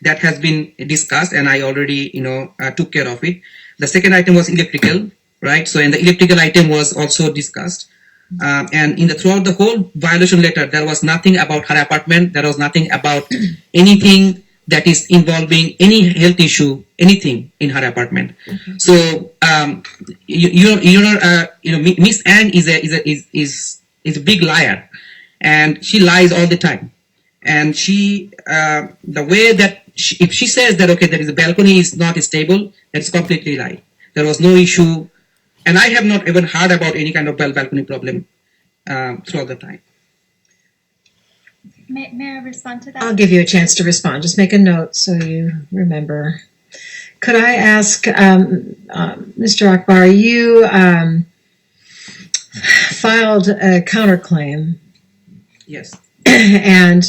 that has been discussed, and I already took care of it. The second item was electrical, right? So, and the electrical item was also discussed. And throughout the whole violation letter, there was nothing about her apartment. There was nothing about anything that is involving any health issue, anything in her apartment. Okay. So, Miss Ang is a big liar, and she lies all the time. And she, the way that if she says that okay, there is a balcony is not stable, that's completely lie. There was no issue. And I have not even heard about any kind of balcony problem throughout the time. May I respond to that? I'll give you a chance to respond. Just make a note so you remember. Could I ask, Mr. Akbar, you filed a counterclaim. Yes. And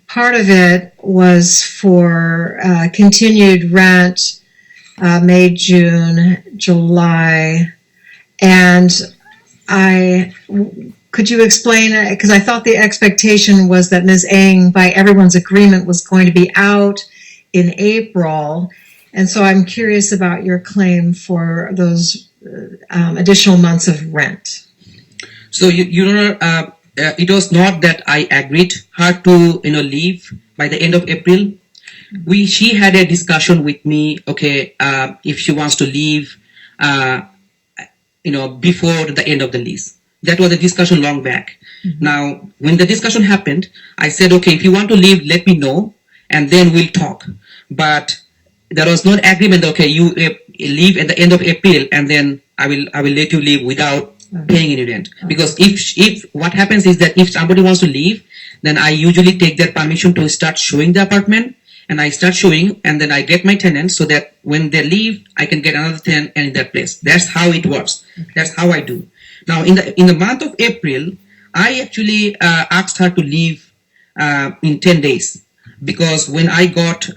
part of it was for continued rent, May, June, July. And could you explain, because I thought the expectation was that Ms. Ang, by everyone's agreement, was going to be out in April. And so I'm curious about your claim for those additional months of rent. So, it was not that I agreed her to, leave by the end of April. She had a discussion with me, okay, if she wants to leave, before the end of the lease. That was a discussion long back. Mm-hmm. Now, when the discussion happened, I said, okay, if you want to leave, let me know, and then we'll talk. But there was no agreement, okay, you leave at the end of April, and then I will let you leave without paying any rent. Okay. Because if what happens is that if somebody wants to leave, then I usually take their permission to start showing the apartment, and I start showing, and then I get my tenants so that when they leave, I can get another tenant in that place. That's how it works. Okay. That's how I do. Now, in the month of April, I actually asked her to leave in 10 days because when I got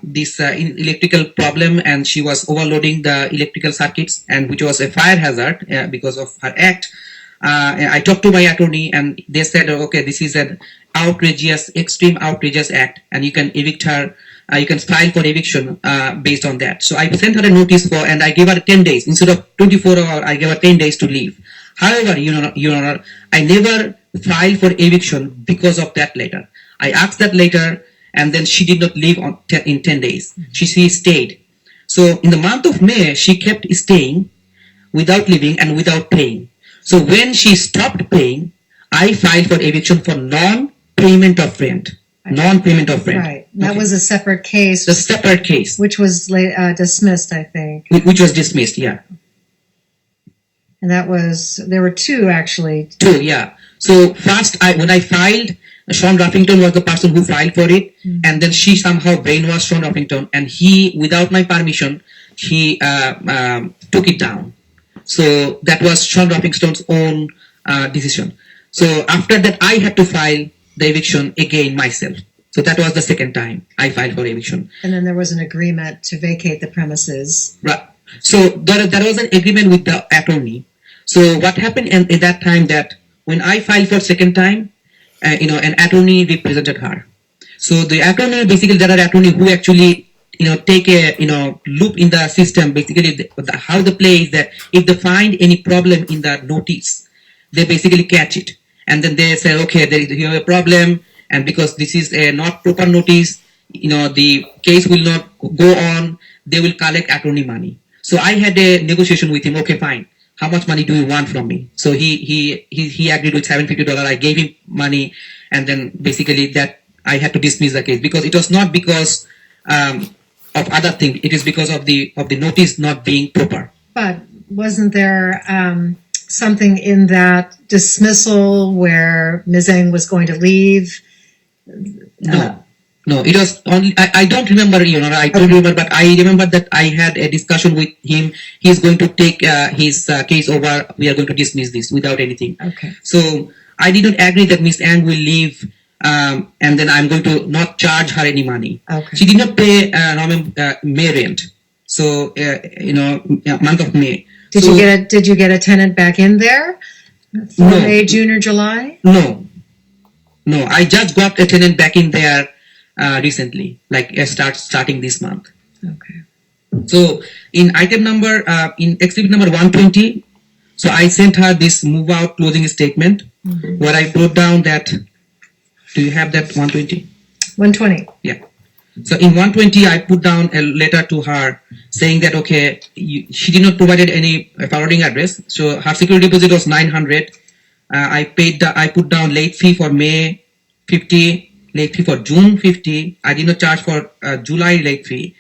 this electrical problem and she was overloading the electrical circuits, and which was a fire hazard because of her act, I talked to my attorney and they said, okay, this is an extreme outrageous act, and you can evict her. You can file for eviction based on that. So I sent her a notice and I gave her 10 days instead of 24 hours. I gave her 10 days to leave. However, Your Honor, I never filed for eviction because of that letter. I asked that letter, and then she did not leave in 10 days. She stayed. So in the month of May, she kept staying without leaving and without paying. So when she stopped paying, I filed for eviction for non-payment of rent. Non-payment of rent. Right. That was a separate case. The separate case. Which was dismissed, I think. Which was dismissed, yeah. And there were two actually. Two, yeah. So first, when I filed, Sean Ruffington was the person who filed for it, and then she somehow brainwashed Sean Ruffington, and he, without my permission, he took it down. So that was Sean Ruffington's own decision. So after that, I had to file the eviction again myself. So that was the second time I filed for eviction. And then there was an agreement to vacate the premises. Right. So there was an agreement with the attorney. So what happened at that time that when I filed for second time, an attorney represented her. So the attorney, basically there are attorneys who actually, take a, loop in the system, basically how the play is that if they find any problem in the notice, they basically catch it. And then they say, okay, there is here a problem, and because this is a not proper notice, the case will not go on, they will collect attorney money. So I had a negotiation with him, okay, fine. How much money do you want from me? So he agreed with $750. I gave him money, and then basically that I had to dismiss the case because it was not because of other things. It is because of the notice not being proper. But wasn't there something in that dismissal where Ms. Ng was going to leave? No, it was only, I don't remember, I don't remember, but I remember that I had a discussion with him. He's going to take his case over. We are going to dismiss this without anything. Okay. So I did not agree that Miss Ang will leave, and then I'm going to not charge her any money. Okay. She did not pay May rent. So, month of May. Did you get a tenant back in there for May, June, or July? No. I just got a tenant back in there recently, like starting this month. Okay. So in item number, in exhibit number 120, so I sent her this move out closing statement where I wrote down that, do you have that 120? 120. Yeah. So in 120, I put down a letter to her saying that, okay, she did not provided any forwarding address. So her security deposit was 900. I put down late fee for May 50, late fee for June 50. I did not charge for July late fee.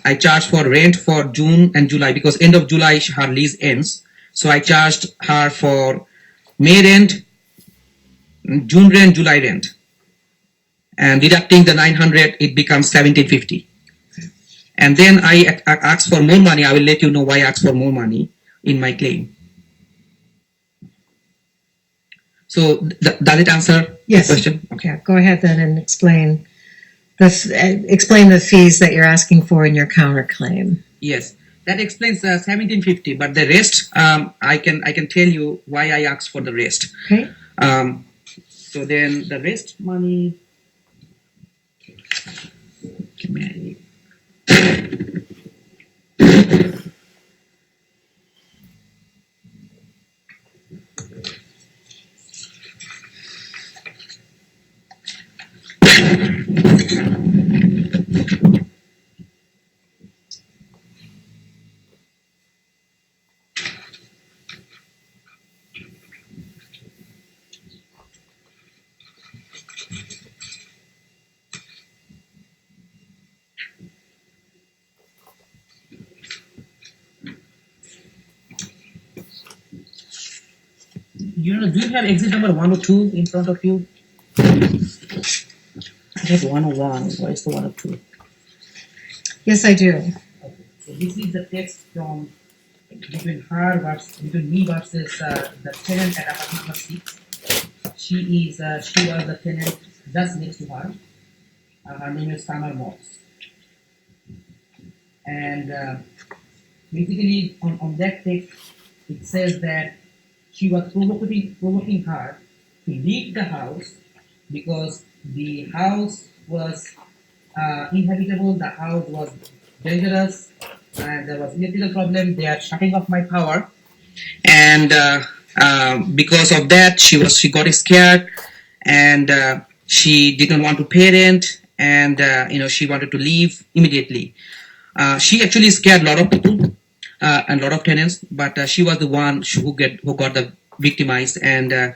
I charged for rent for June and July because end of July her lease ends. So I charged her for May rent, June rent, July rent. And deducting the 900, it becomes 1750. And then I ask for more money. I will let you know why I asked for more money in my claim. So does it answer Yes. the question? Okay. Yeah, go ahead then and explain the fees that you're asking for in your counterclaim. Yes, that explains 1750. But the rest, I can tell you why I asked for the rest. Okay. So then the rest money. Do you have exit number 102 in front of you? I have 101. Where is the 102? Yes, I do. Okay. So this is the text from between me versus the tenant at apartment number 6. She was the tenant just next to her. Her name is Summer Moss. And basically on that text, it says that she was provoking her to leave the house because the house was inhabitable, the house was dangerous, and there was electrical problem. They are shutting off my power, and because of that, she got scared, and she didn't want to pay rent, and she wanted to leave immediately. She actually scared a lot of people and a lot of tenants, but she was the one who got the victimized, and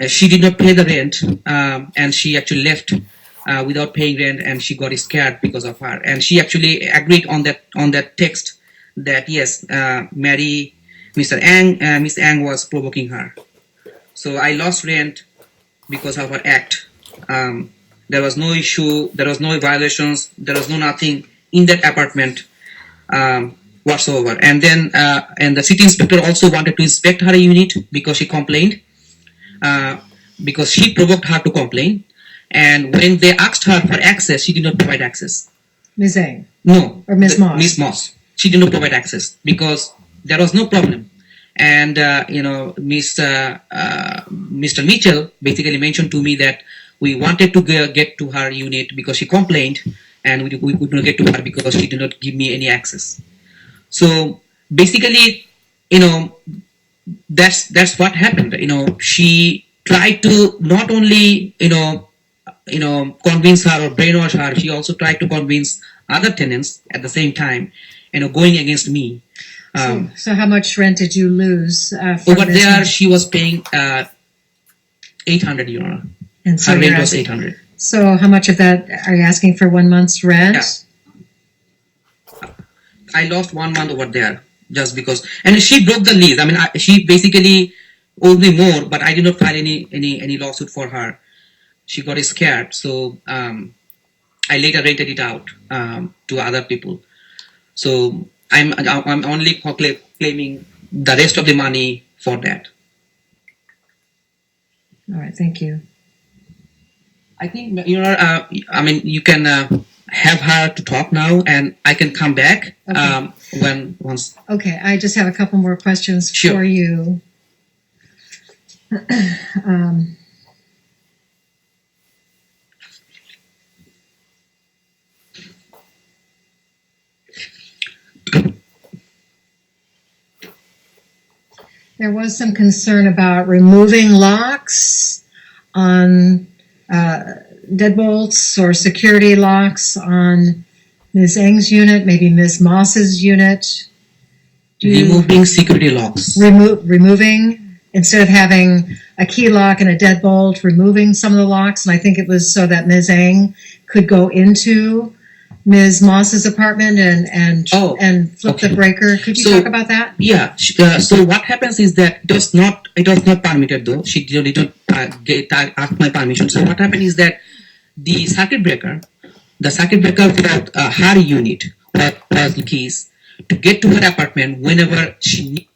she did not pay the rent, and she actually left without paying rent, and she got scared because of her, and she actually agreed on that text that yes, Miss Ang was provoking her. So I lost rent because of her act. There was no issue, there was no violations, there was no nothing in that apartment whatsoever. And then and the city inspector also wanted to inspect her unit because she complained, because she provoked her to complain. And when they asked her for access, she did not provide access. Ms. Ang? No. Or Ms. Moss? Ms. Moss. She did not provide access because there was no problem. And, Mr. Mitchell basically mentioned to me that we wanted to get to her unit because she complained, and we could not get to her because she did not give me any access. So basically, that's what happened. She tried to not only, convince her or brainwash her, she also tried to convince other tenants at the same time, going against me. So how much rent did you lose? Over there, she was paying 800 euro. And so her you're rent was asking- 800. So how much of that are you asking for 1 month's rent? Yeah. I lost 1 month over there just because, and she broke the lease. I mean, she basically owed me more, but I did not file any lawsuit for her. She got scared, so I later rented it out to other people. So I'm only claiming the rest of the money for that. All right, thank you. I think you can have her to talk now, and I can come back Okay. once. Okay, I just have a couple more questions Sure. for you. There was some concern about removing locks on deadbolts or security locks on Ms. Eng's unit, maybe Ms. Moss's unit. Removing security locks. Removing, instead of having a key lock and a deadbolt, removing some of the locks. And I think it was so that Ms. Eng could go into Ms. Moss's apartment and flip okay. the breaker. Could you So, talk about that? Yeah. So what happens is that it was not permitted though. She didn't ask my permission. So what happened is that the circuit breaker for her unit was the keys to get to her apartment whenever she